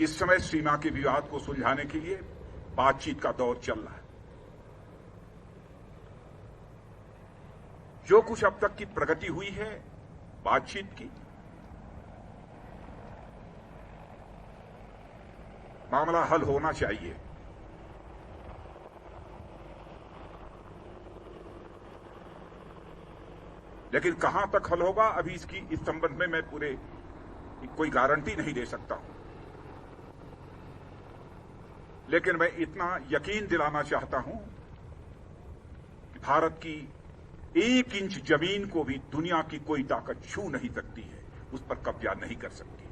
इस समय सीमा के विवाद को सुलझाने के लिए बातचीत का दौर चल रहा है। जो कुछ अब तक की प्रगति हुई है बातचीत की, मामला हल होना चाहिए। लेकिन कहां तक हल होगा अभी इस संबंध में मैं पूरे कोई गारंटी नहीं दे सकता हूं। लेकिन मैं इतना यकीन दिलाना चाहता हूं कि भारत की 1 इंच जमीन को भी दुनिया की कोई ताकत छू नहीं सकती है, उस पर कब्जा नहीं कर सकती।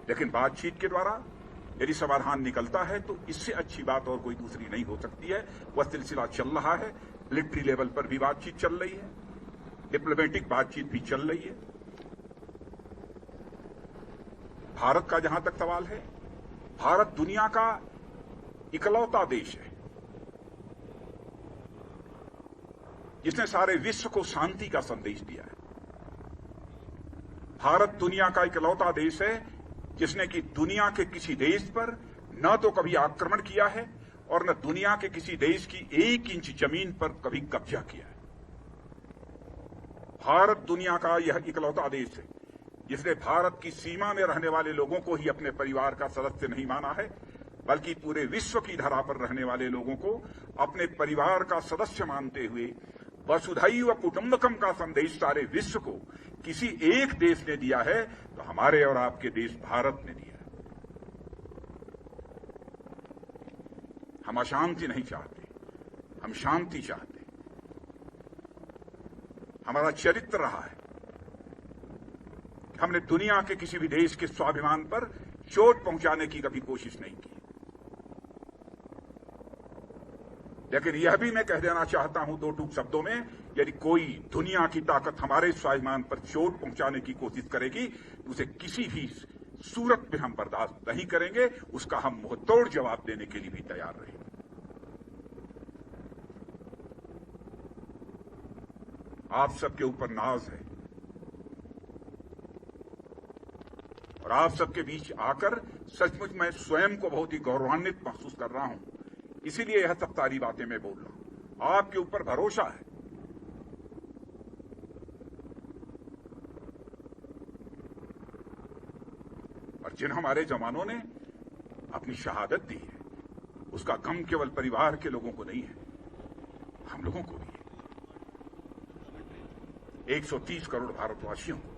लेकिन बातचीत के द्वारा यदि समाधान निकलता है तो इससे अच्छी बात और कोई दूसरी नहीं हो सकती है। वह सिलसिला चल रहा है, मिलिट्री लेवल पर भी बातचीत चल रही है, डिप्लोमेटिक बातचीत भी चल रही है। भारत का जहां तक सवाल है, भारत दुनिया का इकलौता देश है जिसने सारे विश्व को शांति का संदेश दिया है। भारत दुनिया का इकलौता देश है जिसने कि दुनिया के किसी देश पर न तो कभी आक्रमण किया है और न दुनिया के किसी देश की 1 इंच जमीन पर कभी कब्जा किया है। भारत दुनिया का यह इकलौता देश है जिसने भारत की सीमा में रहने वाले लोगों को ही अपने परिवार का सदस्य नहीं माना है, बल्कि पूरे विश्व की धरा पर रहने वाले लोगों को अपने परिवार का सदस्य मानते हुए वसुधैव कुटुंबकम का संदेश सारे विश्व को किसी एक देश ने दिया है तो हमारे और आपके देश भारत ने दिया। हम अशांति नहीं चाहते, हम शांति चाहते। हमारा चरित्र रहा है, हमने दुनिया के किसी भी देश के स्वाभिमान पर चोट पहुंचाने की कभी कोशिश नहीं की। लेकिन यह भी मैं कह देना चाहता हूं 2 टूक शब्दों में, यदि कोई दुनिया की ताकत हमारे स्वाभिमान पर चोट पहुंचाने की कोशिश करेगी तो उसे किसी भी सूरत में हम बर्दाश्त नहीं करेंगे, उसका हम मुंहतोड़ जवाब देने के लिए भी तैयार रहेंगे। आप सबके ऊपर नाज है और आप सबके बीच आकर सचमुच मैं स्वयं को बहुत ही गौरवान्वित महसूस कर रहा हूं। इसीलिए यह सब सारी बातें मैं बोल रहा हूं। आपके ऊपर भरोसा है। और जिन हमारे जवानों ने अपनी शहादत दी है उसका गम केवल परिवार के लोगों को नहीं है, हम लोगों को भी है, 130 करोड़ भारतवासियों को।